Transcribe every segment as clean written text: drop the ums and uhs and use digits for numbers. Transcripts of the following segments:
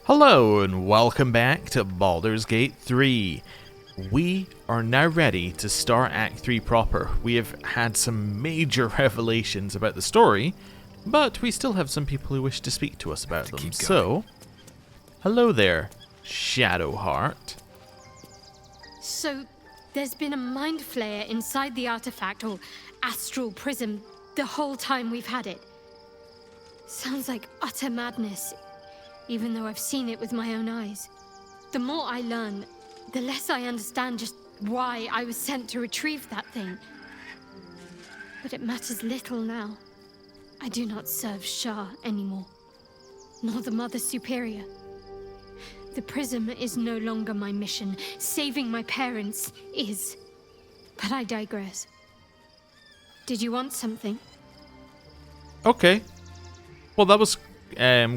Hello and welcome back to Baldur's Gate 3. We are now ready to start Act 3 proper. We have had some major revelations about the story, but we still have some people who wish to speak to us about them. So, hello there, Shadowheart. So, there's been a Mind Flayer inside the artifact, or astral prism, the whole time we've had it. Sounds like utter madness, even though I've seen it with my own eyes. The more I learn, the less I understand just why I was sent to retrieve that thing. But it matters little now. I do not serve Shah anymore, nor the Mother Superior. The prism is no longer my mission. Saving my parents is. But I digress. Did you want something? Okay. Well, that was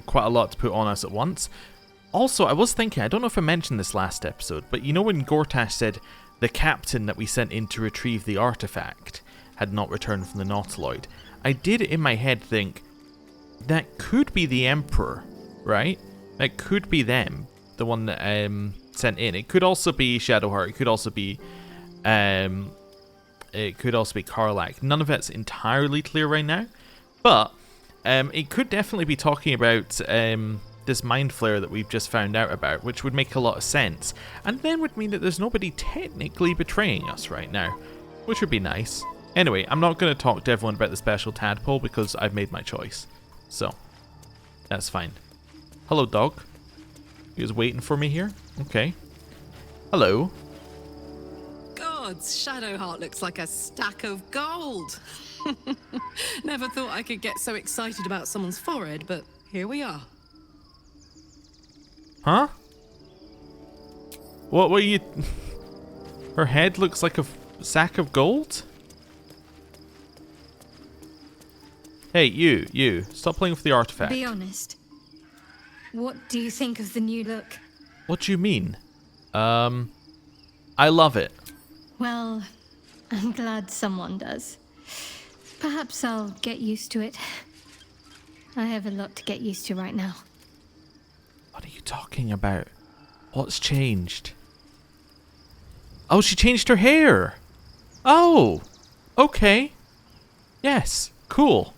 quite a lot to put on us at once. Also, I was thinking, I don't know if I mentioned this last episode, but you know when Gortash said the captain that we sent in to retrieve the artifact had not returned from the Nautiloid? I did in my head think, that could be the Emperor, right? That could be them, the one that sent in. It could also be Shadowheart, it could also be Karlach. None of it's entirely clear right now, but it could definitely be talking about this Mind Flayer that we've just found out about, which would make a lot of sense. And then would mean that there's nobody technically betraying us right now, which would be nice. Anyway, I'm not going to talk to everyone about the special tadpole because I've made my choice. So, that's fine. Hello, dog. He was waiting for me here? Okay. Hello. Gods, Shadowheart looks like a stack of gold. Never thought I could get so excited about someone's forehead, but here we are. Huh? What were you... Her head looks like a sack of gold? Hey, you. Stop playing with the artifact. Be honest. What do you think of the new look? What do you mean? I love it. Well, I'm glad someone does. Perhaps I'll get used to it. I have a lot to get used to right now. What are you talking about? What's changed? Oh, she changed her hair. Oh, okay. Yes, cool.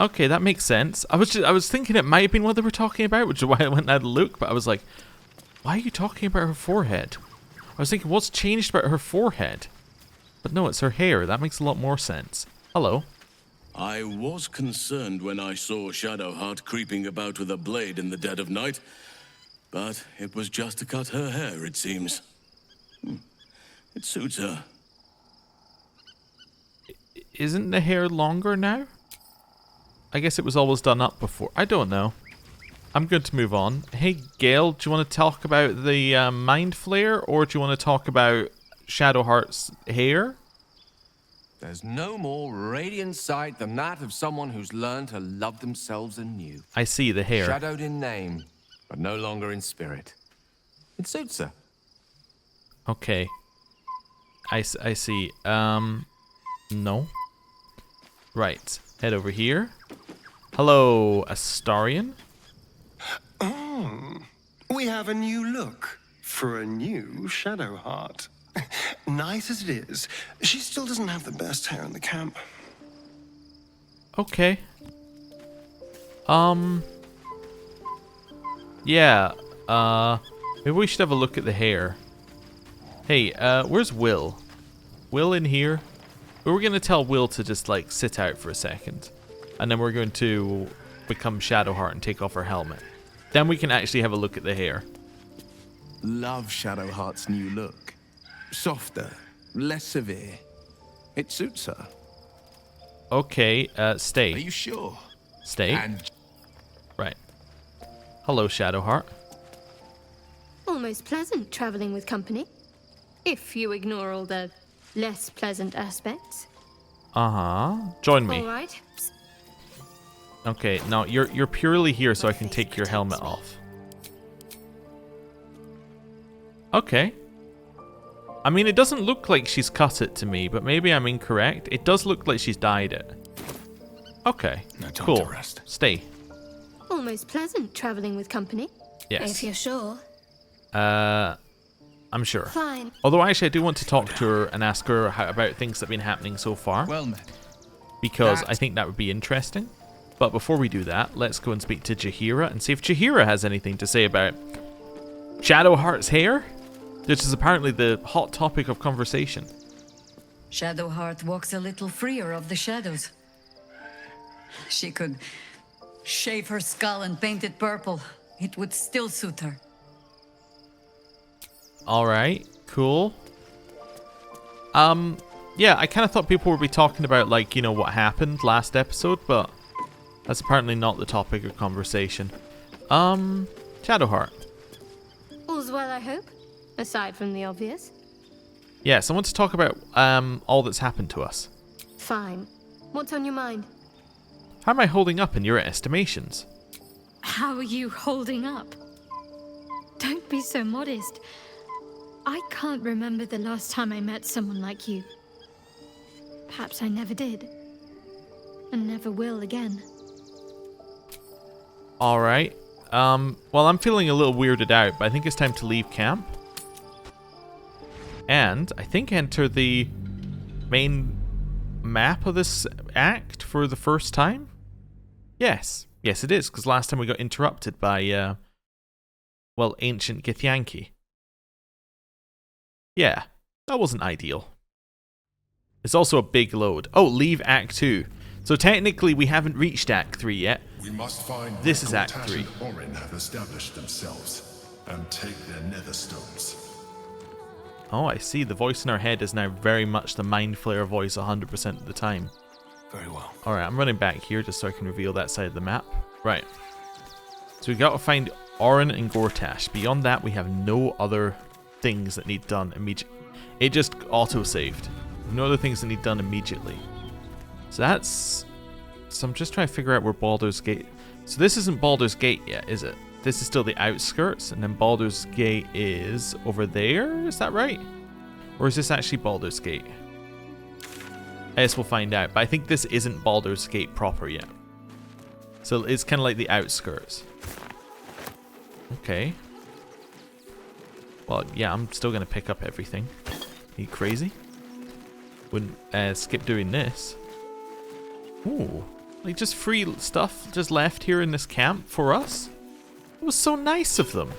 Okay, that makes sense. I was thinking it might have been what they were talking about, which is why I went and had a look, but I was like, why are you talking about her forehead? I was thinking, what's changed about her forehead? But no, it's her hair. That makes a lot more sense. Hello. I was concerned when I saw Shadowheart creeping about with a blade in the dead of night, but it was just to cut her hair, it seems. It suits her. Isn't the hair longer now? I guess it was always done up before. I don't know. I'm going to move on. Hey, Gale, do you want to talk about the Mind Flayer, or do you want to talk about Shadowheart's hair? There's no more radiant sight than that of someone who's learned to love themselves anew. I see the hair. Shadowed in name, but no longer in spirit. It suits her. Okay. I see. No. Right. Head over here. Hello, Astarion. Oh, we have a new look for a new Shadowheart. Nice as it is, she still doesn't have the best hair in the camp. Okay. Yeah, maybe we should have a look at the hair. Hey, where's Will? Will in here? We were gonna tell Will to just, like, sit out for a second. And then we're going to become Shadowheart and take off her helmet. Then we can actually have a look at the hair. Love Shadowheart's new look. Softer, less severe. It suits her. Okay, stay. Are you sure? Stay. And Right. Hello, Shadowheart. Almost pleasant traveling with company. If you ignore all the less pleasant aspects. Uh-huh. Join me. All right. Okay, now you're purely here so I can take your helmet off. Okay. I mean, it doesn't look like she's cut it to me, but maybe I'm incorrect. It does look like she's dyed it. Okay, no time cool. to rest. Stay. Almost pleasant traveling with company. Yes. If you're sure. I'm sure. Fine. Although actually I do want to talk to her and ask her about things that have been happening so far. Well met. Because I think that would be interesting. But before we do that, let's go and speak to Jaheira and see if Jaheira has anything to say about Shadowheart's hair, which is apparently the hot topic of conversation. Shadowheart walks a little freer of the shadows. She could shave her skull and paint it purple. It would still suit her. Alright, cool. Yeah, I kind of thought people would be talking about, like, you know, what happened last episode, but that's apparently not the topic of conversation. Shadowheart. All's well, I hope. Aside from the obvious. Yes, I want to talk about all that's happened to us. Fine. What's on your mind? How am I holding up in your estimations? How are you holding up? Don't be so modest. I can't remember the last time I met someone like you. Perhaps I never did. And never will again. Alright. Well, I'm feeling a little weirded out, but I think it's time to leave camp. And I think enter the main map of this act for the first time? Yes. Yes, it is, because last time we got interrupted by, well, ancient Githyanki. Yeah, that wasn't ideal. It's also a big load. Oh, leave Act 2. So technically we haven't reached Act 3 yet. We must find this is where Act Gortash 3. and Orin have established themselves and take their nether stones. Oh, I see. The voice in our head is now very much the Mind Flayer voice 100% of the time. Very well. Alright, I'm running back here just so I can reveal that side of the map. Right. So we got to find Orin and Gortash. Beyond that, we have no other things that need done immediately. It just auto-saved. No other things that need done immediately. So that's... So I'm just trying to figure out where Baldur's Gate... So this isn't Baldur's Gate yet, is it? This is still the outskirts, and then Baldur's Gate is over there? Is that right? Or is this actually Baldur's Gate? I guess we'll find out. But I think this isn't Baldur's Gate proper yet. So it's kind of like the outskirts. Okay. Well, yeah, I'm still going to pick up everything. Are you crazy? Wouldn't skip doing this. Ooh. Like, just free stuff just left here in this camp for us? It was so nice of them.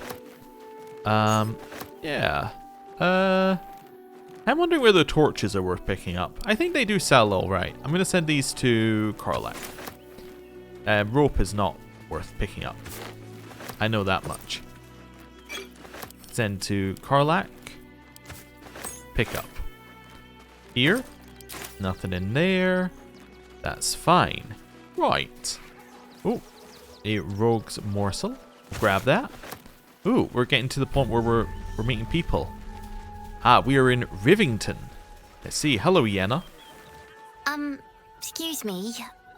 Yeah. I'm wondering whether torches are worth picking up. I think they do sell alright. I'm going to send these to Karlach. Rope is not worth picking up. I know that much. Send to Karlach. Pick up. Here. Nothing in there. That's fine. Right. Oh, a rogue's morsel. Grab that. Ooh, we're getting to the point where we're meeting people. Ah, we are in Rivington. Let's see. Hello, Yenna. Excuse me.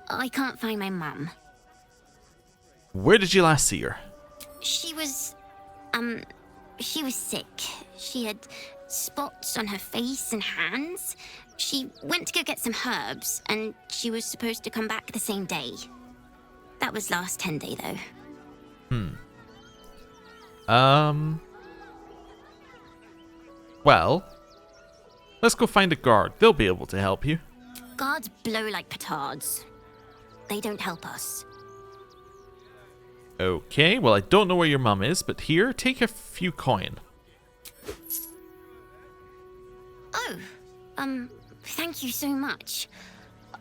I can't find my mum. Where did you last see her? She was sick. She had spots on her face and hands. She went to go get some herbs, and she was supposed to come back the same day. That was last 10-day, though. Well, let's go find a guard. They'll be able to help you. Guards blow like petards. They don't help us. Okay, well, I don't know where your mum is, but here, take a few coin. Oh, thank you so much.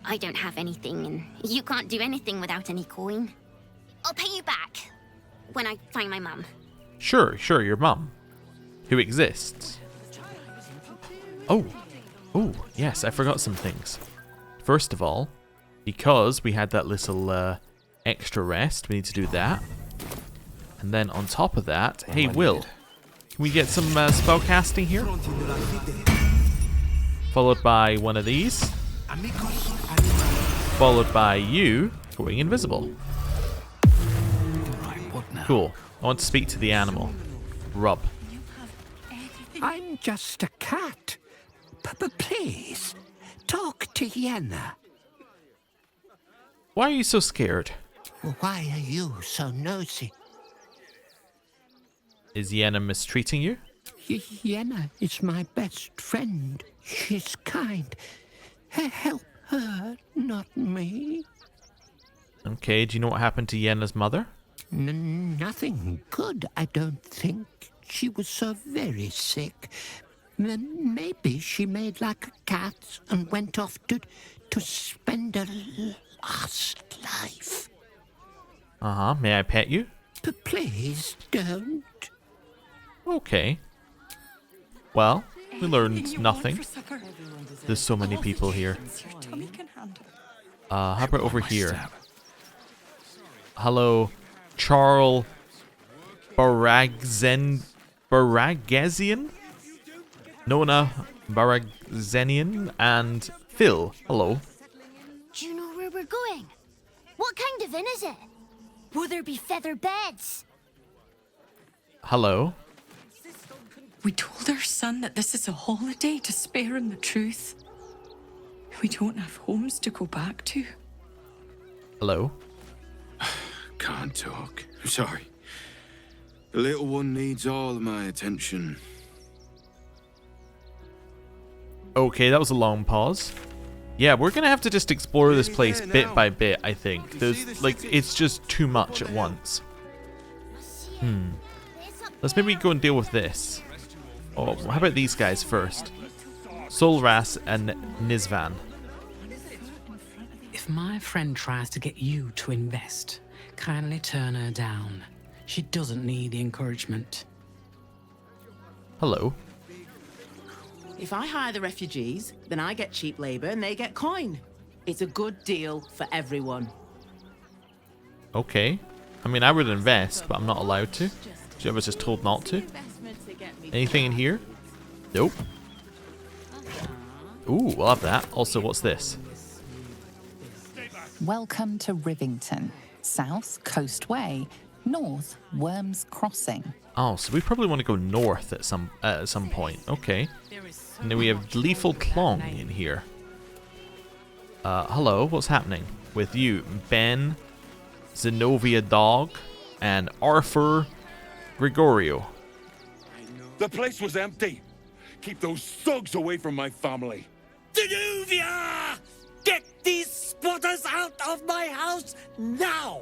I don't have anything, and you can't do anything without any coin. I'll pay you back when I find my mum. Sure, your mum. Who exists. Oh, yes, I forgot some things. First of all, because we had that little extra rest, we need to do that. And then on top of that, hey Will, can we get some spell casting here? Followed by one of these. Followed by you going invisible. Cool. I want to speak to the animal. Rub. I'm just a cat. But please, talk to Yenna. Why are you so scared? Why are you so nosy? Is Yenna mistreating you? Yenna is my best friend. She's kind. Help her, not me. Okay, do you know what happened to Yenna's mother? Nothing good, I don't think. She was so very sick. Maybe she made like a cat and went off to spend her last life. Uh-huh, may I pet you? Please don't. Okay. Well, we learned nothing. There's so many people here. How about over here? Hello, Charles Baragesian? Nona Baragzenian and Phil. Hello. Do you know where we're going? What kind of inn is it? Will there be feather beds? Hello. We told our son that this is a holiday to spare him the truth. We don't have homes to go back to. Hello. Can't talk. I'm sorry. The little one needs all of my attention. Okay, that was a long pause. Yeah, we're gonna have to just explore this place bit by bit, I think. There's, like, it's just too much at once. Let's maybe go and deal with this. Oh, how about these guys first? Solras and Nizvan. If my friend tries to get you to invest, kindly turn her down. She doesn't need the encouragement. Hello. If I hire the refugees, then I get cheap labor and they get coin. It's a good deal for everyone. Okay. I mean, I would invest, but I'm not allowed to. I was just told not to. Anything in here? Nope. Ooh, we'll have that. Also, what's this? Welcome to Rivington. South, Coast Way. North, Worms Crossing. Oh, so we probably want to go north at some point. Okay. And then we have Lethal Clong in here. Hello, what's happening with you? Ben, Zenobia Dog, and Arthur Gregorio. The place was empty. Keep those thugs away from my family. Zenobia! Get these spotters out of my house now!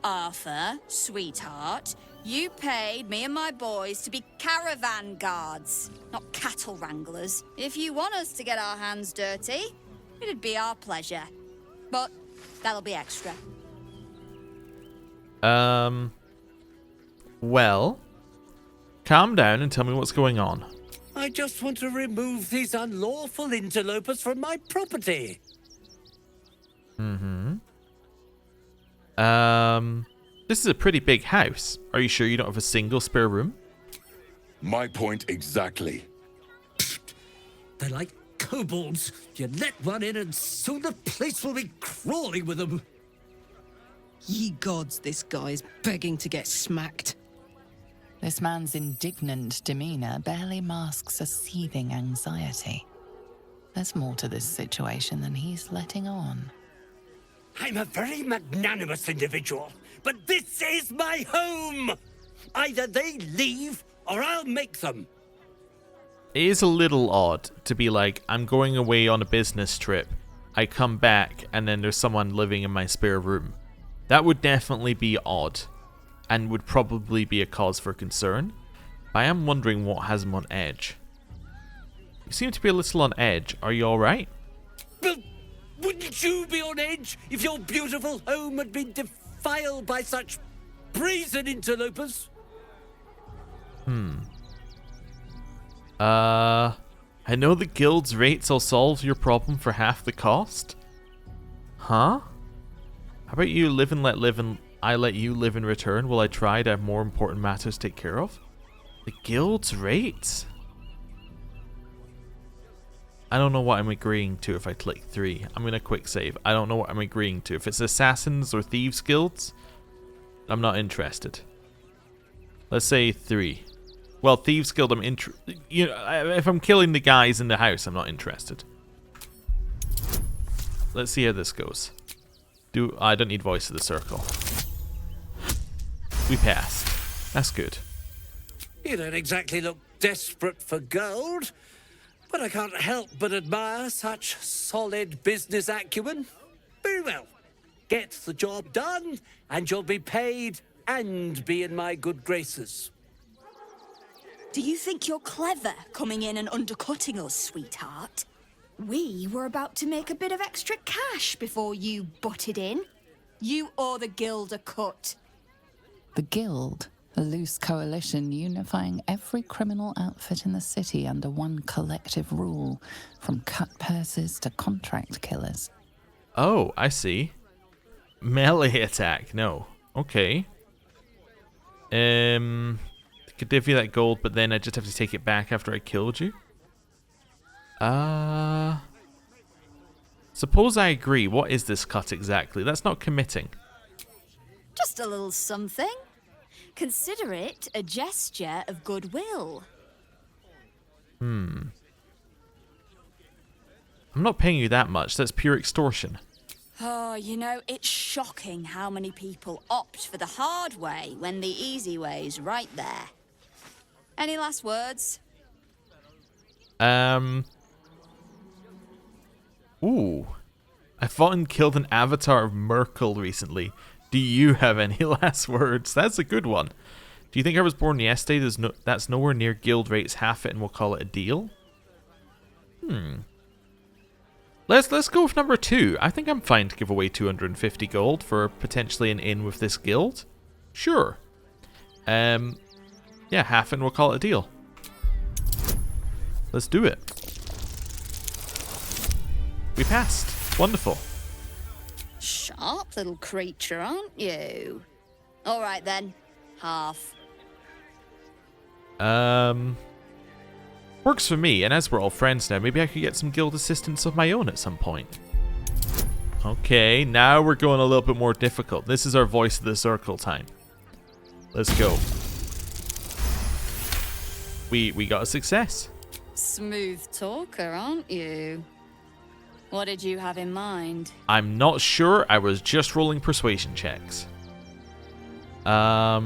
Arthur, sweetheart, you paid me and my boys to be caravan guards, not cattle wranglers. If you want us to get our hands dirty, it'd be our pleasure. But that'll be extra. Well, calm down and tell me what's going on. I just want to remove these unlawful interlopers from my property. This is a pretty big house. Are you sure you don't have a single spare room? My point exactly. They're like kobolds. You let one in and soon the place will be crawling with them. Ye gods, this guy's begging to get smacked. This man's indignant demeanor barely masks a seething anxiety. There's more to this situation than he's letting on. I'm a very magnanimous individual, but this is my home! Either they leave, or I'll make them. It is a little odd to be like, I'm going away on a business trip, I come back, and then there's someone living in my spare room. That would definitely be odd, and would probably be a cause for concern. I am wondering what has him on edge. You seem to be a little on edge. Are you alright? Well, wouldn't you be on edge if your beautiful home had been defiled by such brazen interlopers? I know the guild's rates will solve your problem for half the cost. Huh? How about you live and let live and I let you live in return while I try to have more important matters to take care of? The guild's rates? I don't know what I'm agreeing to if I click 3. I'm going to quick save. I don't know what I'm agreeing to. If it's assassins or thieves guilds, I'm not interested. Let's say 3. Well, thieves guild, I'm if I'm killing the guys in the house, I'm not interested. Let's see how this goes. I don't need voice of the circle. We passed. That's good. You don't exactly look desperate for gold, but I can't help but admire such solid business acumen. Very well. Get the job done, and you'll be paid and be in my good graces. Do you think you're clever coming in and undercutting us, sweetheart? We were about to make a bit of extra cash before you butted in. You owe the guild a cut. The Guild, a loose coalition unifying every criminal outfit in the city under one collective rule, from cut purses to contract killers. Oh, I see. Melee attack. No. Okay. Could give you that gold, but then I just have to take it back after I killed you. Suppose I agree. What is this cut exactly? That's not committing. Just a little something. Consider it a gesture of goodwill. I'm not paying you that much. That's pure extortion. Oh, you know, it's shocking how many people opt for the hard way when the easy way's right there. Any last words? Ooh. I fought and killed an avatar of Merkel recently. Do you have any last words? That's a good one. Do you think I was born yesterday? That's nowhere near guild rates, half it, and we'll call it a deal? Let's go with number 2. I think I'm fine to give away 250 gold for potentially an in with this guild. Sure. Yeah, half it and we'll call it a deal. Let's do it. We passed. Wonderful. Sharp little creature, aren't you? All right then, half. Works for me, and as we're all friends now, maybe I could get some guild assistance of my own at some point. Okay, now we're going a little bit more difficult. This is our voice of the circle time. Let's go. We got a success. Smooth talker, aren't you? What did you have in mind? I'm not sure. I was just rolling persuasion checks. I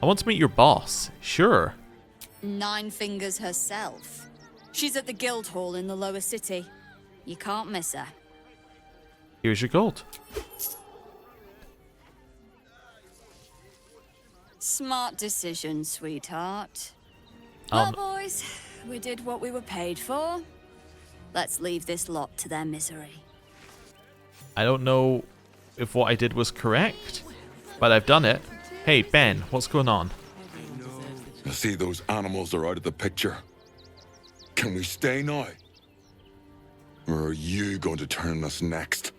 want to meet your boss. Sure. Nine Fingers herself. She's at the guild hall in the lower city. You can't miss her. Here's your gold. Smart decision, sweetheart. Well, boys, we did what we were paid for. Let's leave this lot to their misery. I don't know if what I did was correct, but I've done it. Hey, Ben, what's going on? I see those animals are out of the picture. Can we stay now? Or are you going to turn us next?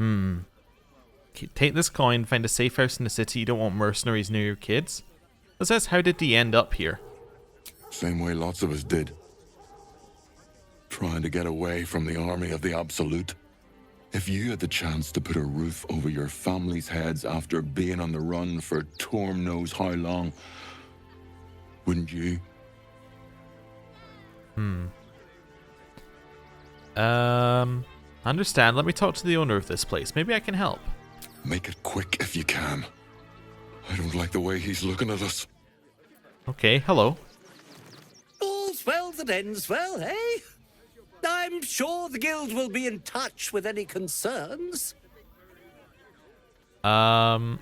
Okay, take this coin, find a safe house in the city. You don't want mercenaries near your kids. It says, how did he end up here? Same way lots of us did. Trying to get away from the army of the Absolute. If you had the chance to put a roof over your family's heads after being on the run for Torm knows how long, wouldn't you? Understand. Let me talk to the owner of this place. Maybe I can help. Make it quick if you can. I don't like the way he's looking at us. Okay, hello. All's well that ends well, eh? I'm sure the guild will be in touch with any concerns. I'll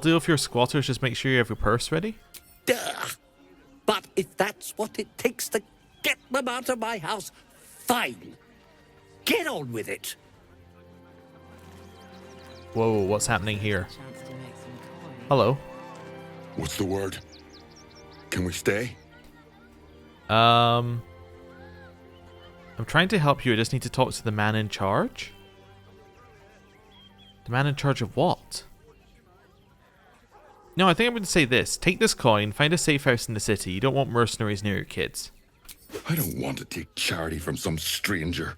deal with your squatters. Just make sure you have your purse ready. Duh. But if that's what it takes to get them out of my house, fine. Get on with it. Whoa, what's happening here? Hello. What's the word? Can we stay? I'm trying to help you. I just need to talk to the man in charge. The man in charge of what? No, I think I'm going to say this. Take this coin, find a safe house in the city. You don't want mercenaries near your kids. I don't want to take charity from some stranger.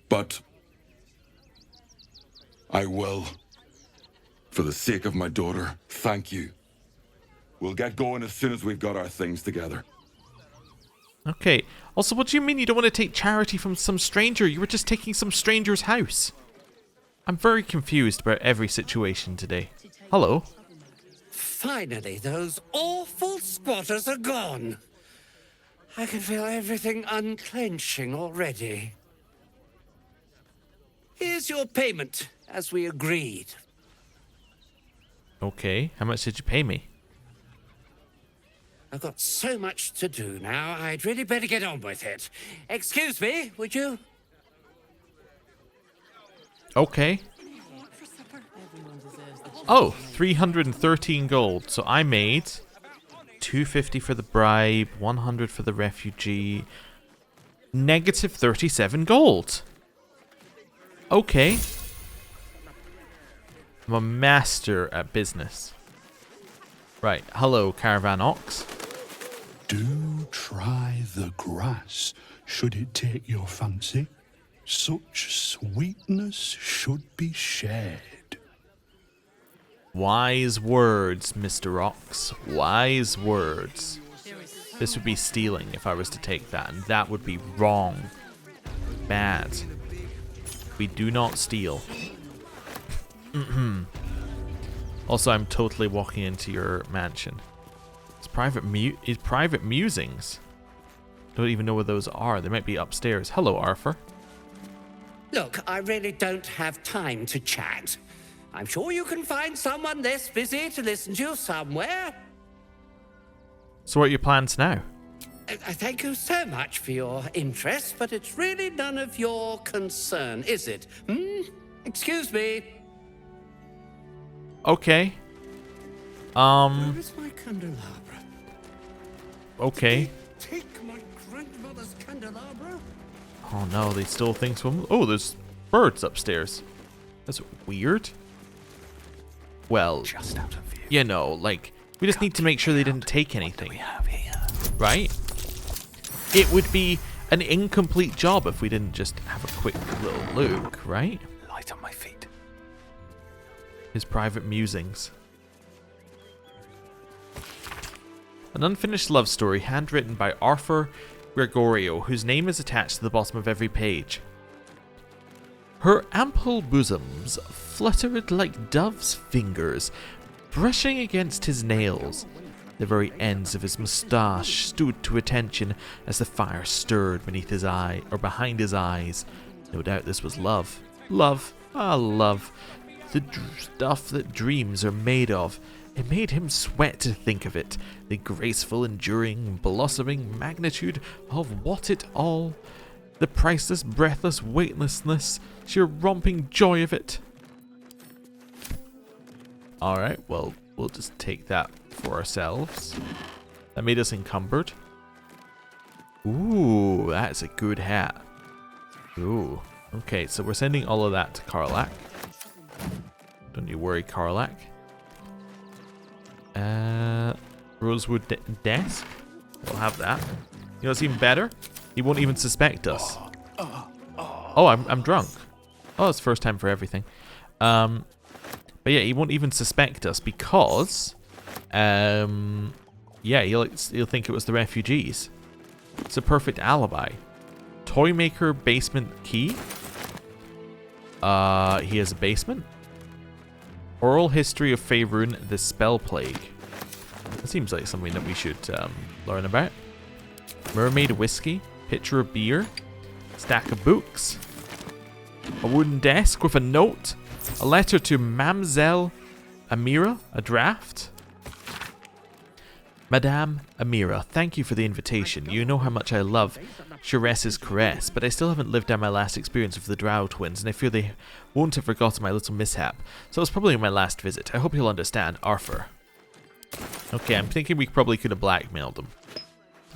But I will. For the sake of my daughter, thank you. We'll get going as soon as we've got our things together. Okay. Also, what do you mean you don't want to take charity from some stranger? You were just taking some stranger's house. I'm very confused about every situation today. Hello. Finally, those awful squatters are gone. I can feel everything unclenching already. Here's your payment, as we agreed. Okay, how much did you pay me? I've got so much to do now, I'd really better get on with it. Excuse me, would you? Okay. Oh, 313 gold. So I made 250 for the bribe, 100 for the refugee, negative 37 gold. Okay. I'm a master at business. Right, hello, Caravan Ox. Do try the grass, should it take your fancy. Such sweetness should be shared. Wise words, Mr. Ox. Wise words. This would be stealing if I was to take that, and that would be wrong. Bad. We do not steal. Also, I'm totally walking into your mansion. It's private musings. Don't even know where those are. They might be upstairs. Hello, Arthur. Look, I really don't have time to chat. I'm sure you can find someone less busy to listen to you somewhere. So what are your plans now? I thank you so much for your interest, but it's really none of your concern, is it? Excuse me. Okay. Where is my candelabra? Okay. Take my grandmother's candelabra? Oh no, they stole things from... Oh, there's birds upstairs. That's weird. Well, just out of view. You know, like, we just need to make sure they didn't take anything. Right? It would be an incomplete job if we didn't just have a quick little look, right? Light on my feet. His private musings. An unfinished love story handwritten by Arthur Gregorio, whose name is attached to the bottom of every page. Her ample bosoms fluttered like dove's fingers, brushing against his nails. The very ends of his moustache stood to attention as the fire stirred beneath his eye, or behind his eyes. No doubt this was love. Love. Ah, love. The stuff that dreams are made of. It made him sweat to think of it. The graceful, enduring, blossoming magnitude of what it all. The priceless, breathless weightlessness, sheer romping joy of it. Alright, well, we'll just take that for ourselves. That made us encumbered. Ooh, that's a good hat. Ooh. Okay, so we're sending all of that to Karlach. Don't you worry, Karlach. Rosewood desk. We'll have that. You know what's even better? He won't even suspect us. Oh, I'm drunk. Oh, it's first time for everything. But yeah, he won't even suspect us because, yeah, he'll think it was the refugees. It's a perfect alibi. Toymaker basement key. He has a basement. Oral history of Faerun, the spell plague. That seems like something that we should learn about. Mermaid whiskey, pitcher of beer, stack of books, a wooden desk with a note, a letter to Mamselle Amira, a draft. Madame Amira, thank you for the invitation. You know how much I love Sharess's caress, but I still haven't lived down my last experience with the Drow twins, and I fear they won't have forgotten my little mishap. So it was probably my last visit. I hope you'll understand, Arthur. Okay, I'm thinking we probably could have blackmailed them.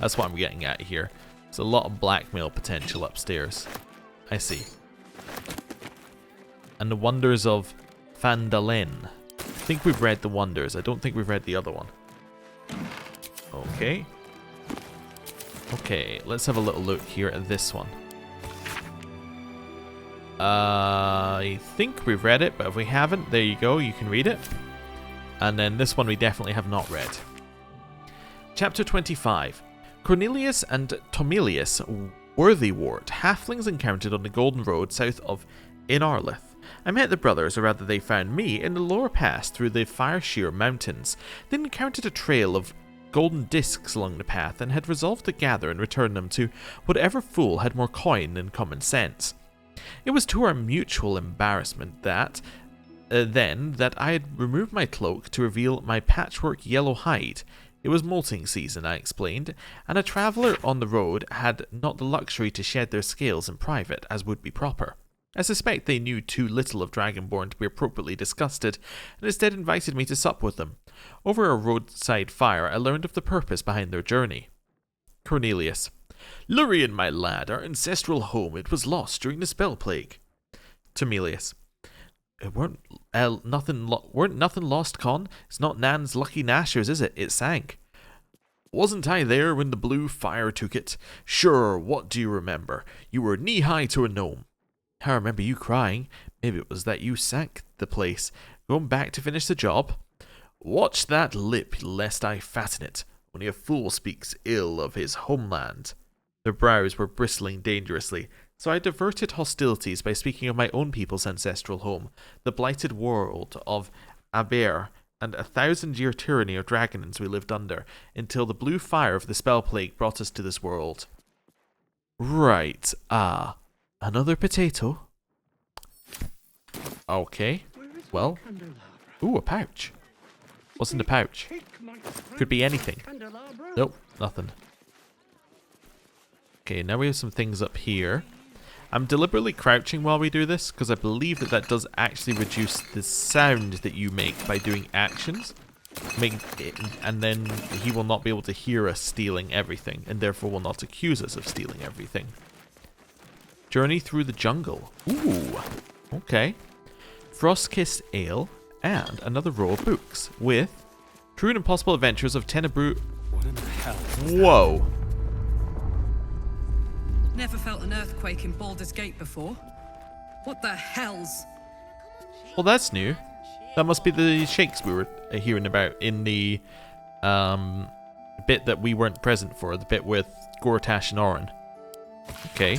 That's what I'm getting at here. There's a lot of blackmail potential upstairs. I see. And the Wonders of Phandalin. I think we've read the Wonders. I don't think we've read the other one. Okay. Okay, let's have a little look here at this one. I think we've read it, but if we haven't, there you go, you can read it. And then this one we definitely have not read. Chapter 25. Cornelius and Tomilius Worthywort, halflings encountered on the Golden Road south of Inarlith. I met the brothers, or rather they found me, in the lower pass through the Firesheer Mountains. They encountered a trail of golden discs along the path and had resolved to gather and return them to whatever fool had more coin than common sense. It was to our mutual embarrassment that I had removed my cloak to reveal my patchwork yellow hide. It was molting season, I explained, and a traveller on the road had not the luxury to shed their scales in private, as would be proper. I suspect they knew too little of Dragonborn to be appropriately disgusted, and instead invited me to sup with them. Over a roadside fire, I learned of the purpose behind their journey. Cornelius. Lurien, my lad, our ancestral home, it was lost during the spell plague. Termelius. Weren't nothing lost, Con? It's not Nan's lucky Nashers, is it? It sank. Wasn't I there when the blue fire took it? Sure, what do you remember? You were knee-high to a gnome. I remember you crying. Maybe it was that you sank the place. Going back to finish the job? Watch that lip, lest I fatten it. Only a fool speaks ill of his homeland. Their brows were bristling dangerously, so I diverted hostilities by speaking of my own people's ancestral home, the blighted world of Aber, and 1,000-year tyranny of dragons we lived under, until the blue fire of the spell plague brought us to this world. Right, another potato? Okay, well, ooh, a pouch. What's in the pouch? Could be anything. Nope, nothing. Okay, now we have some things up here. I'm deliberately crouching while we do this, because I believe that does actually reduce the sound that you make by doing actions. And then he will not be able to hear us stealing everything, and therefore will not accuse us of stealing everything. Journey through the jungle. Ooh, okay. Frostkissed Ale, and another row of books, with True and Impossible Adventures of Tenebrew. What in the hell? Whoa. Never felt an earthquake in Baldur's Gate before. What the hells? Well, that's new. That must be the shakes we were hearing about in the bit that we weren't present for, the bit with Gortash and Orin. Okay.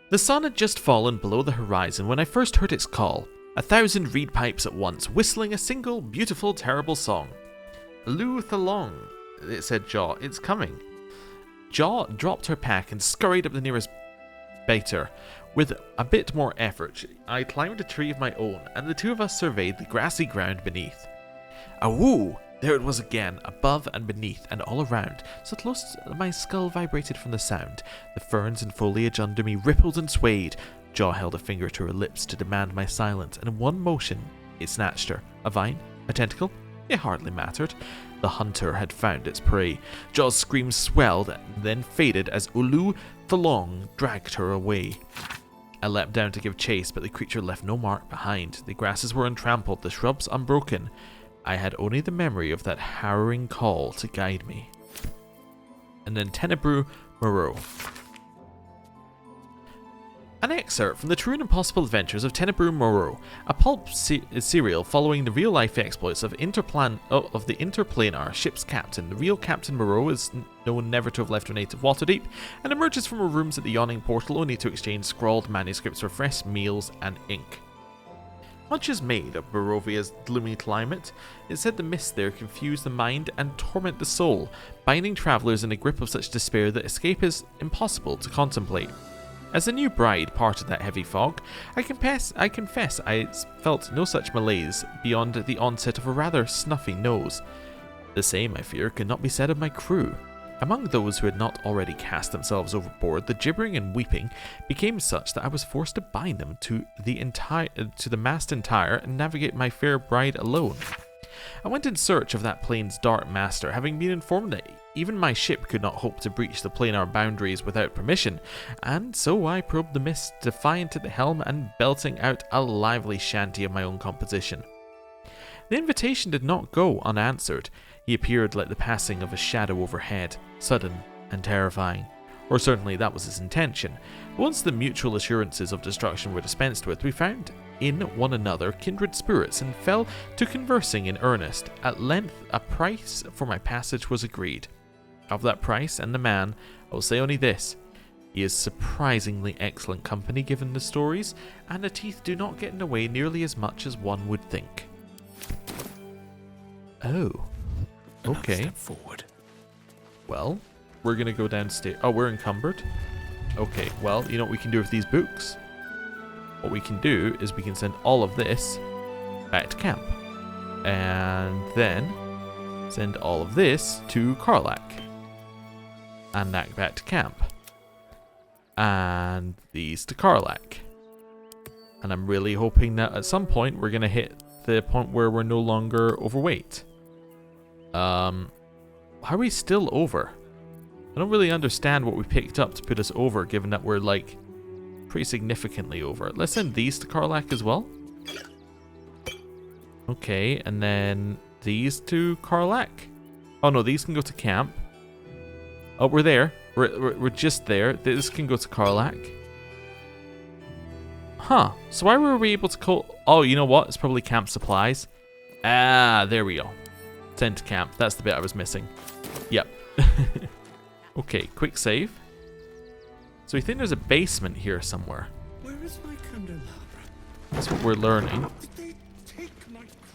The sun had just fallen below the horizon when I first heard its call. 1,000 reed pipes at once, whistling a single, beautiful, terrible song. Luth along, it said Jaw. It's coming. Jaw dropped her pack and scurried up the nearest baiter. With a bit more effort, I climbed a tree of my own, and the two of us surveyed the grassy ground beneath. Awoo! There it was again, above and beneath and all around, so close my skull vibrated from the sound. The ferns and foliage under me rippled and swayed. Jaw held a finger to her lips to demand my silence, and in one motion it snatched her. A vine? A tentacle? It hardly mattered. The hunter had found its prey. Jaw's screams swelled and then faded as Ulu Thalong dragged her away. I leapt down to give chase, but the creature left no mark behind. The grasses were untrampled, the shrubs unbroken. I had only the memory of that harrowing call to guide me. And then Tenebrew Moreau. An excerpt from the True and Impossible Adventures of Tenebrew Moreau, a pulp serial following the real-life exploits of the interplanar ship's captain. The real Captain Moreau is known never to have left her native Waterdeep, and emerges from her rooms at the yawning portal only to exchange scrawled manuscripts for fresh meals and ink. Much is made of Barovia's gloomy climate. It said the mists there confuse the mind and torment the soul, binding travellers in a grip of such despair that escape is impossible to contemplate. As the new bride parted that heavy fog, I confess I felt no such malaise beyond the onset of a rather snuffy nose. The same, I fear, could not be said of my crew. Among those who had not already cast themselves overboard, the gibbering and weeping became such that I was forced to bind them to the mast entire and navigate my fair bride alone. I went in search of that plane's dark master, having been informed that even my ship could not hope to breach the planar boundaries without permission, and so I probed the mist, defiant at the helm and belting out a lively shanty of my own composition. The invitation did not go unanswered. He appeared like the passing of a shadow overhead, sudden and terrifying. Or certainly that was his intention. Once the mutual assurances of destruction were dispensed with, we found in one another kindred spirits and fell to conversing in earnest. At length a price for my passage was agreed. Of that price and the man, I will say only this. He is surprisingly excellent company given the stories, and the teeth do not get in the way nearly as much as one would think. Oh. Okay. Step forward. Well, we're gonna go downstairs. Oh, we're encumbered? Okay, well, you know what we can do with these books? What we can do is we can send all of this back to camp. And then send all of this to Karlach. And that back to camp. And these to Karlach. And I'm really hoping that at some point we're gonna hit the point where we're no longer overweight. How are we still over? I don't really understand what we picked up to put us over, given that we're like pretty significantly over. Let's send these to Karlach as well. Okay, and then these to Karlach. Oh no, these can go to camp. Oh, we're there. We're just there. This can go to Karlach. Huh. So why were we able to call... Oh, you know what? It's probably camp supplies. Ah, there we go. Send to camp. That's the bit I was missing. Yep. Okay, quick save. So we think there's a basement here somewhere. Where is my candelabra? That's what we're learning.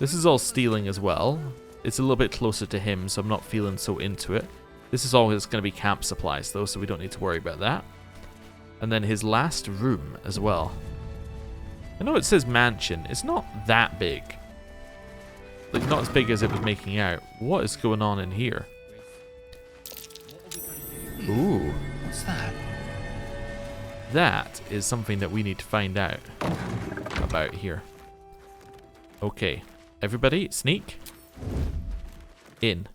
This is all stealing as well. It's a little bit closer to him, so I'm not feeling so into it. This is always going to be camp supplies though, so we don't need to worry about that. And then his last room as well. I know it says mansion. It's not that big. Like, not as big as it was making out. What is going on in here? Ooh. What's that? That is something that we need to find out about here. Okay. Everybody, sneak. In.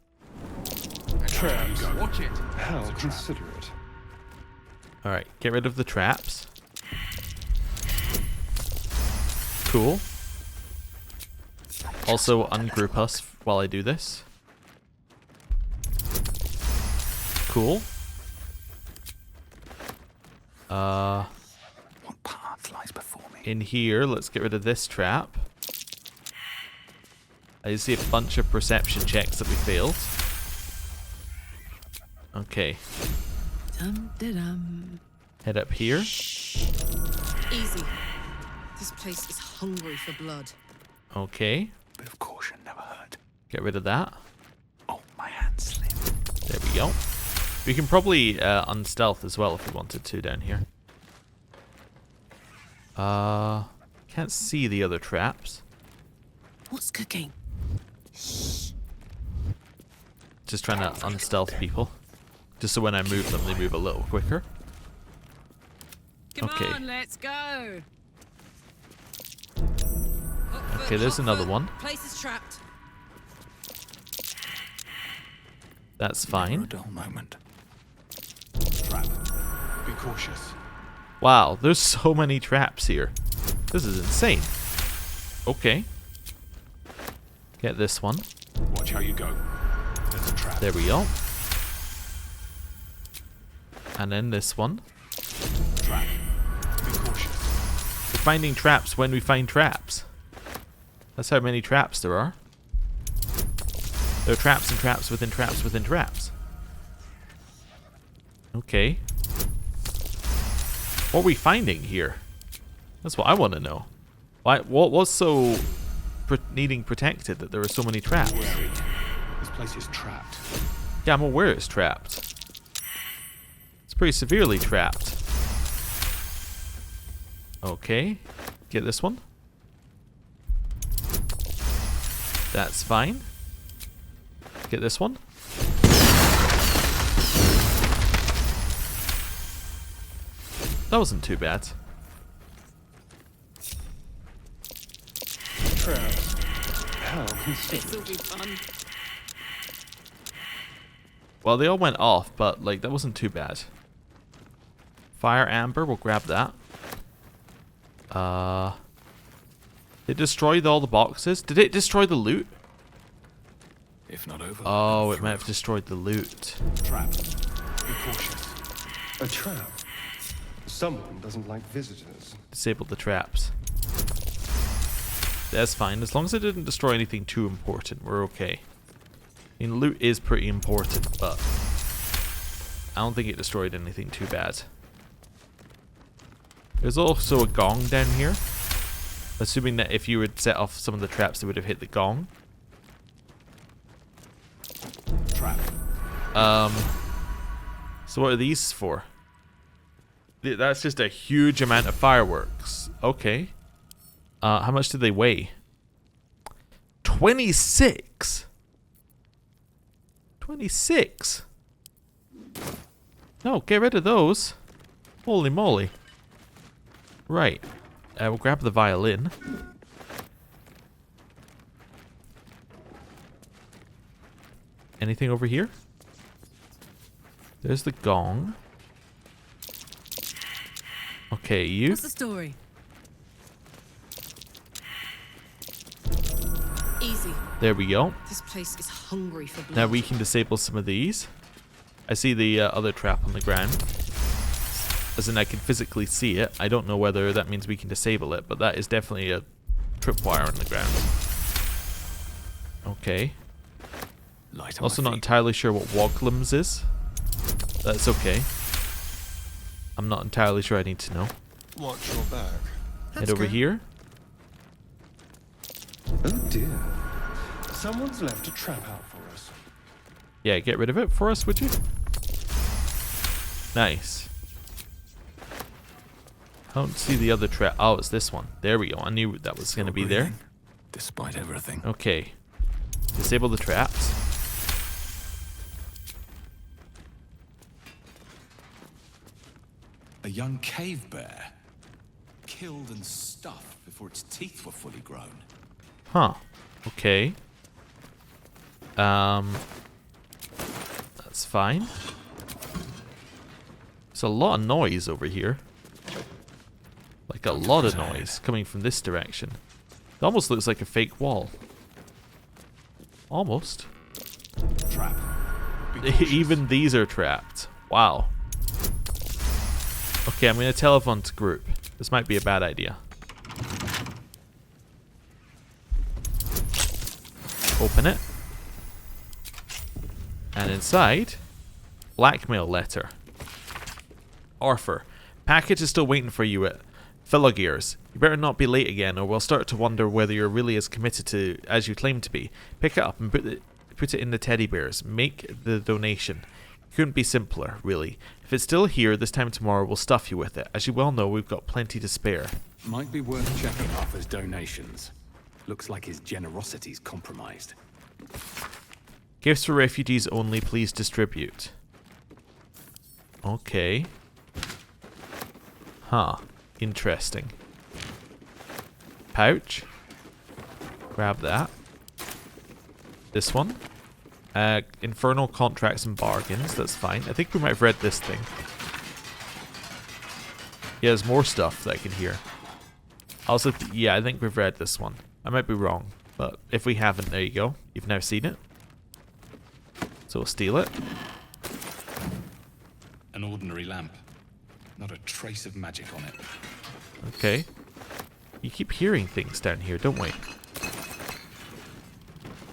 Traps. Watch it. How considerate. Alright, get rid of the traps. Cool. Also, ungroup us while I do this. Cool. What path lies before me? In here, let's get rid of this trap. I see a bunch of perception checks that we failed. Okay. Dum-de-dum. Head up here. Easy. This place is hungry for blood. Okay. Bit of caution never hurt. Get rid of that. Oh, my hand slipped. There we go. We can probably unstealth as well if we wanted to down here. Can't see the other traps. What's cooking? Just trying to unstealth people. Just so when I move them, they move a little quicker. Come okay. on, let's go. Okay, there's another one. Place is trapped. That's fine. A dull moment. Trap. Be cautious. Wow, there's so many traps here. This is insane. Okay. Get this one. Watch how you go. There's a trap. There we go. And then this one. Trap. Be cautious. We're finding traps when we find traps. That's how many traps there are. There are traps and traps within traps within traps. Okay. What are we finding here? That's what I want to know. Why? What was so needing protected that there are so many traps? This place is trapped. Yeah, I'm aware it's trapped. It's pretty severely trapped. Okay. Get this one. That's fine. Get this one. That wasn't too bad. Traps. How considerate. This'll be fun. Well, they all went off, but like that wasn't too bad. Fire amber, we'll grab that. It destroyed all the boxes. Did it destroy the loot? If not over. Oh, it might have destroyed the loot. Trap. Be cautious. A trap. Someone doesn't like visitors. Disabled the traps. That's fine. As long as it didn't destroy anything too important, we're okay. I mean, loot is pretty important, but I don't think it destroyed anything too bad. There's also a gong down here. Assuming that if you would set off some of the traps, they would have hit the gong. Trap. So what are these for? That's just a huge amount of fireworks. Okay. How much did they weigh? 26. 26. No, get rid of those. Holy moly. Right. We'll grab the violin. Anything over here? There's the gong. Okay, you. What's the story? Easy. There we go. This place is hungry for blood. Now we can disable some of these. I see the other trap on the ground. As in I can physically see it. I don't know whether that means we can disable it, but that is definitely a tripwire on the ground. Okay. Also not entirely sure what Woglums is. That's okay. I'm not entirely sure I need to know. Watch your back. Head over here. Oh dear. Someone's left a trap out for us. Yeah, get rid of it for us, would you? Nice. I don't see the other trap. Oh, it's this one. There we go. I knew that was going to be there. Despite everything. Okay. Disable the traps. A young cave bear. Killed and stuffed before its teeth were fully grown. Huh. Okay. That's fine. There's a lot of noise over here. Like a lot of noise coming from this direction. It almost looks like a fake wall. Almost. Trap. Even these are trapped. Wow. Okay, I'm going to tell everyone to group. This might be a bad idea. Open it. And inside, blackmail letter. Arthur, package is still waiting for you at Filogears. You better not be late again, or we'll start to wonder whether you're really as committed to as you claim to be. Pick it up and put it in the teddy bears. Make the donation. Couldn't be simpler, really. If it's still here this time tomorrow, we'll stuff you with it. As you well know, we've got plenty to spare. Might be worth checking Arthur's donations. Looks like his generosity's compromised. Gifts for refugees only, please distribute. Okay. Huh. Interesting. Pouch. Grab that. This one. Infernal contracts and bargains. That's fine. I think we might have read this thing. Yeah, there's more stuff that I can hear. Also, yeah, I think we've read this one. I might be wrong, but if we haven't, there you go. You've now seen it. So we'll steal it. An ordinary lamp. Not a trace of magic on it. Okay. You keep hearing things down here, don't we?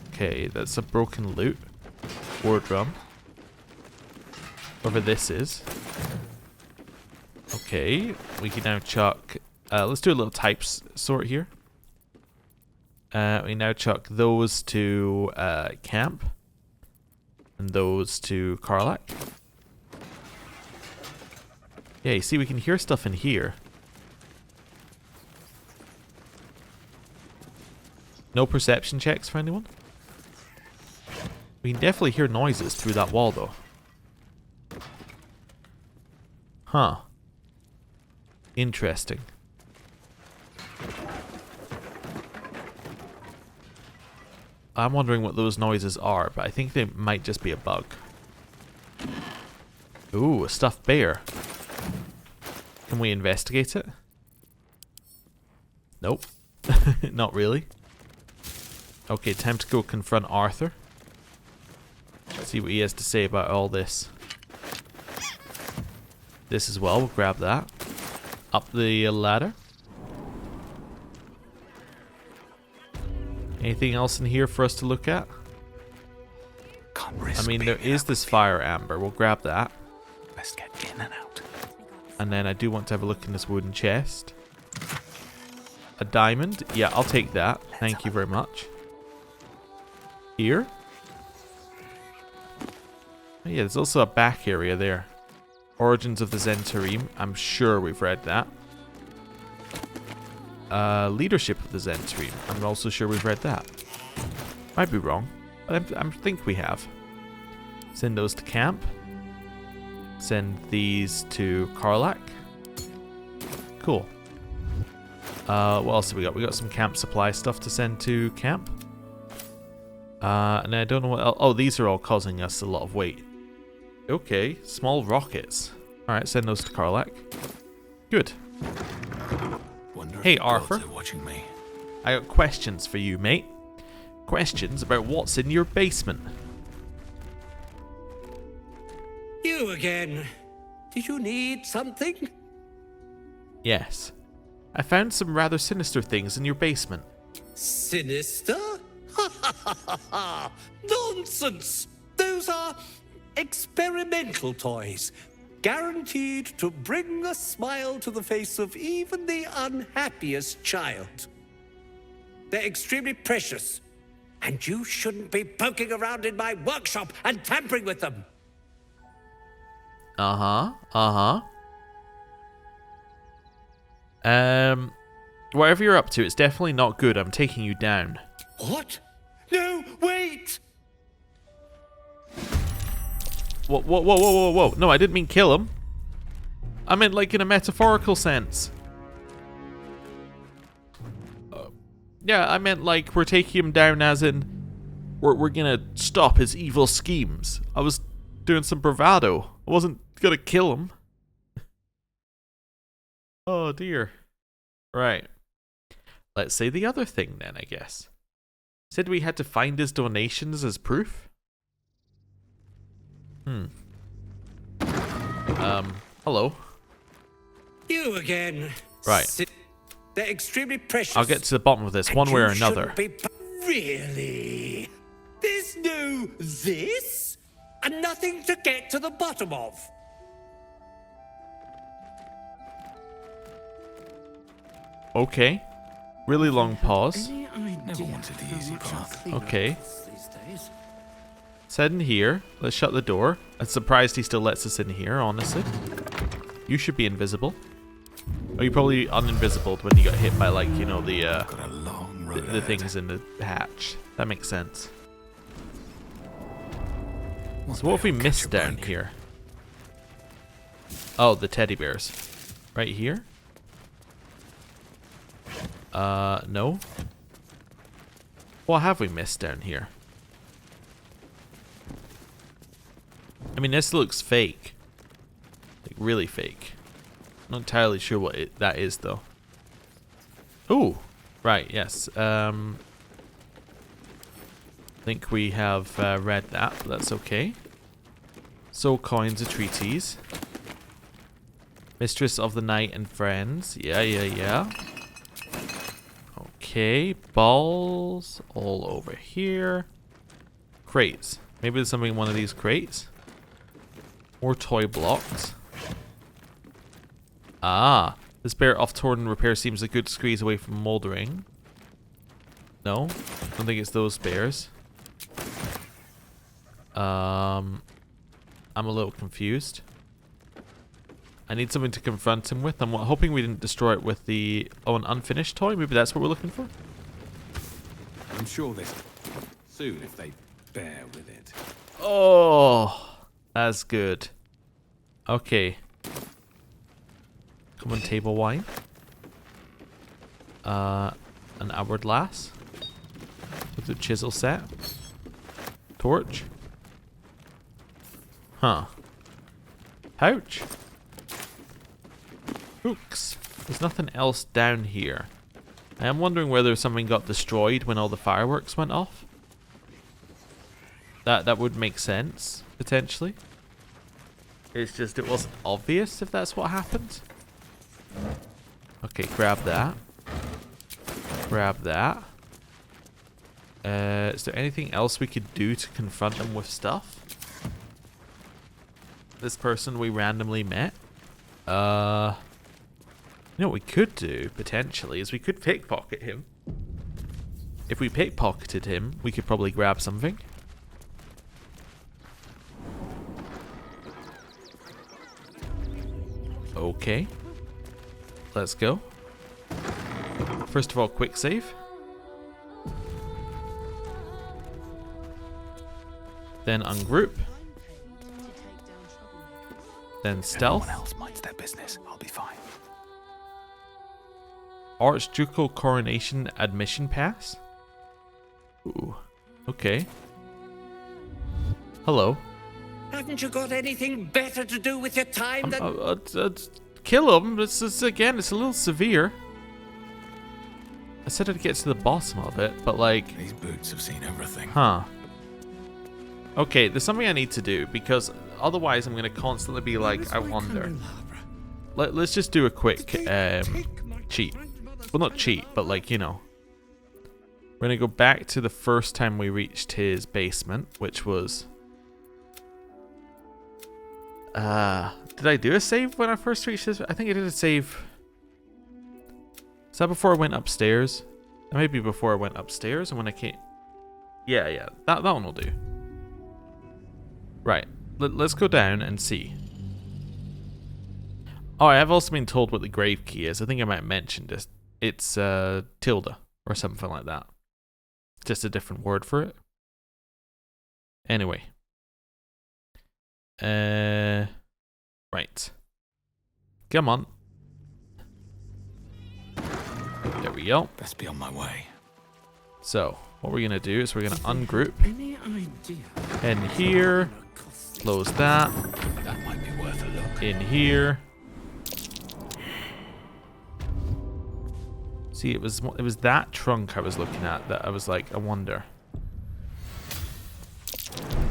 Okay, that's a broken lute. War drum. Whatever this is. Okay, we can now chuck... let's do a little types sort here. We now chuck those to camp. And those to Karlach. Yeah, you see we can hear stuff in here. No perception checks for anyone? We can definitely hear noises through that wall though. Huh. Interesting. I'm wondering what those noises are, but I think they might just be a bug. Ooh, a stuffed bear. Can we investigate it? Nope. Not really. Okay, time to go confront Arthur. See what he has to say about all this. This as well, we'll grab that. Up the ladder. Anything else in here for us to look at? I mean, there is this fire amber. We'll grab that. Best get in and out. And then I do want to have a look in this wooden chest. A diamond? Yeah, I'll take that. Thank you very much. Here? Oh, yeah, there's also a back area there. Origins of the Zentarim. I'm sure we've read that. Leadership of the Zentarim. I'm also sure we've read that. Might be wrong, but I think we have. Send those to camp. Send these to Karlach. Cool. What else have we got? We got some camp supply stuff to send to camp. And I don't know what else. Oh, these are all causing us a lot of weight. Okay, small rockets. Alright, send those to Karlach. Good. Hey, Arthur. Watching me. I got questions for you, mate. Questions about what's in your basement. You again. Did you need something? Yes. I found some rather sinister things in your basement. Sinister? Nonsense! Those are experimental toys, guaranteed to bring a smile to the face of even the unhappiest child. They're extremely precious, and you shouldn't be poking around in my workshop and tampering with them. Whatever you're up to, it's definitely not good. I'm taking you down. What? No, wait! Whoa. No, I didn't mean kill him. I meant like in a metaphorical sense. Yeah, I meant like we're taking him down as in we're gonna stop his evil schemes. I was doing some bravado. I wasn't gonna kill him. Oh dear. Right. Let's say the other thing then, I guess. Said we had to find his donations as proof? Hello. You again. Right. They're extremely precious. I'll get to the bottom of this one way or another. Really? There's no this? And nothing to get to the bottom of. Okay. Really long pause. Never wanted the easy path. Okay. Let's head in here. Let's shut the door. I'm surprised he still lets us in here, honestly. You should be invisible. Oh, you probably uninvisibled when you got hit by, like, you know, the things in the hatch. That makes sense. So what if we missed down here? Oh, the teddy bears. Right here? No. What have we missed down here? I mean, this looks fake. Like, really fake. Not entirely sure what that is, though. Ooh! Right, yes. I think we have read that, but that's okay. Soul coins, a treatise. Mistress of the Night and Friends. Yeah. Okay, balls all over here. Crates. Maybe there's something in one of these crates. More toy blocks. Ah, the spare off-torn repair seems a good squeeze away from moldering. No, don't think it's those spares. I'm a little confused. I need something to confront him with. I'm hoping we didn't destroy it with the... Oh, an unfinished toy? Maybe that's what we're looking for? I'm sure this soon if they bear with it. Oh, that's good. Okay. Common table wine. An hourglass. With the chisel set. Torch. Huh. Pouch. Hooks. There's nothing else down here. I am wondering whether something got destroyed when all the fireworks went off. That would make sense, potentially. It's just it wasn't obvious if that's what happened. Okay, grab that. Grab that. Is there anything else we could do to confront them with stuff? This person we randomly met. You know what we could do, potentially, is we could pickpocket him. If we pickpocketed him, we could probably grab something. Okay. Let's go. First of all, quick save. Then ungroup. Then stealth. If no one else minds their business, I'll be fine. Archducal Coronation Admission Pass? Ooh. Okay. Hello. Haven't you got anything better to do with your time than... Kill him? Again, it's a little severe. I said I'd get to the bottom of it, but like... These boots have seen everything. Huh. Okay, there's something I need to do, because otherwise I'm going to constantly be like, I wonder. Let's just do a quick cheat. Well, not cheat, but like, you know. We're going to go back to the first time we reached his basement, which was... did I do a save when I first reached his... I think I did a save... Is that before I went upstairs? That may be before I went upstairs and when I came... Yeah, that one will do. Right, let's go down and see. Oh, I have also been told what the grave key is. I think I might have mentioned it. It's tilde or something like that. Just a different word for it. Anyway. Right. Come on. There we go. Best be on my way. So, what we're gonna do is we're gonna ungroup. Any idea? In here. Close that. That might be worth a look. In here. See, it was that trunk I was looking at that I was like, I wonder.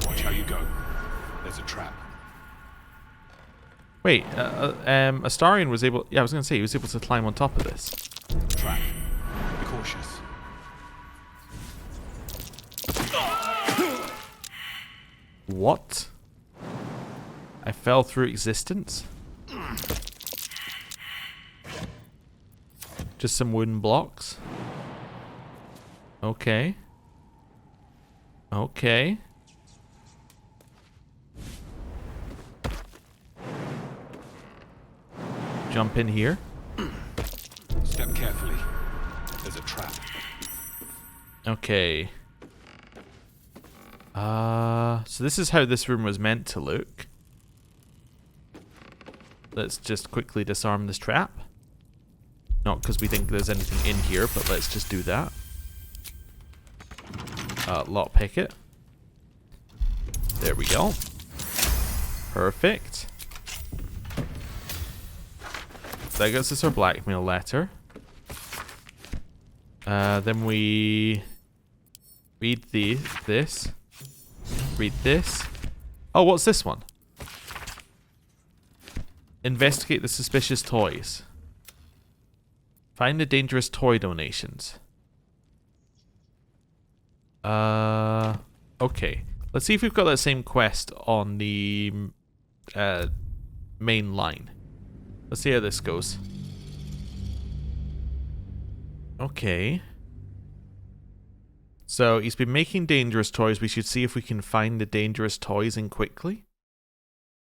Watch how you go. There's a trap. Wait, Astarion was able... Yeah, I was going to say, he was able to climb on top of this. Trap. Be cautious. What? I fell through existence? Just some wooden blocks. Okay. Okay. Jump in here. Step carefully. There's a trap. Okay. So this is how this room was meant to look. Let's just quickly disarm this trap. Not because we think there's anything in here, but let's just do that. Lockpick it. There we go. Perfect. That gets us our blackmail letter. Then we read this. Read this. Oh, what's this one? Investigate the suspicious toys. Find the dangerous toy donations. Okay. Let's see if we've got that same quest on the main line. Let's see how this goes. Okay. So he's been making dangerous toys. We should see if we can find the dangerous toys in quickly.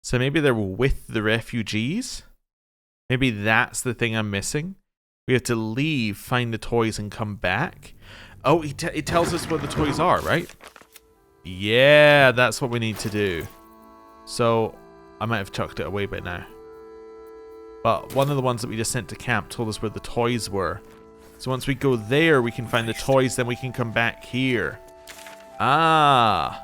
So maybe they're with the refugees. Maybe that's the thing I'm missing. We have to leave, find the toys, and come back. Oh, it tells us what the toys are, right? Yeah, that's what we need to do. So I might have chucked it away by now. But one of the ones that we just sent to camp told us where the toys were. So once we go there, we can find the toys, then we can come back here. Ah.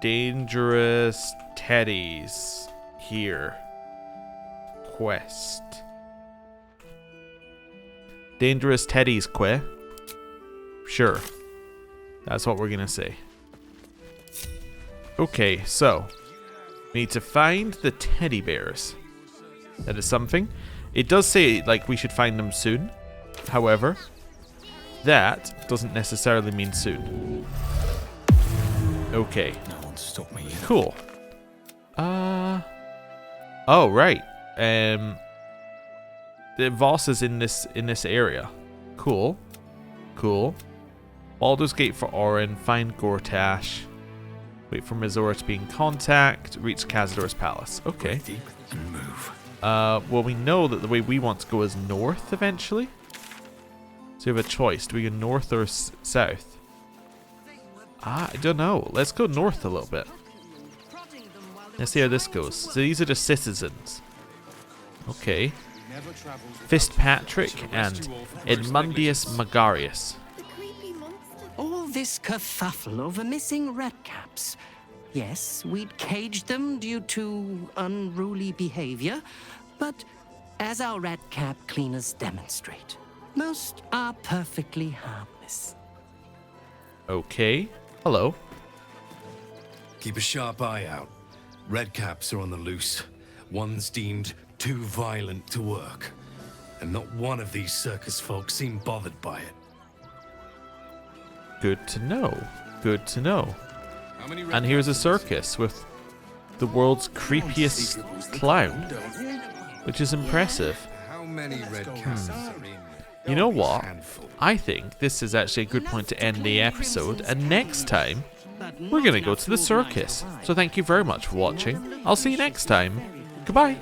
Dangerous teddies. Here. Quest. Dangerous teddies quest. Sure. That's what we're gonna say. Okay, so we need to find the teddy bears. That is something. It does say like we should find them soon. However, that doesn't necessarily mean soon. Okay. No one stop me. Cool. Oh, right. The Voss is in this area. Cool. Cool. Baldur's Gate for Orin. Find Gortash. Wait for Mizora to be in contact. Reach Cazador's palace. Okay. And move. Well, we know that the way we want to go is north eventually. So we have a choice. Do we go north or south? I don't know. Let's go north a little bit. Let's see how this goes. So these are the citizens. Okay. Fistpatrick and Edmundius Magarius. All this kerfuffle over missing redcaps. Yes, we'd caged them due to unruly behavior, but as our redcap cleaners demonstrate, most are perfectly harmless. Okay. Hello. Keep a sharp eye out. Redcaps are on the loose. One's deemed too violent to work. And not one of these circus folk seem bothered by it. Good to know. Good to know. And here's a circus with the world's creepiest clown, which is impressive. How many redcaps are in? You know what? I think this is actually a good point to end the episode, and next time we're going to go to the circus. So thank you very much for watching. I'll see you next time. Goodbye.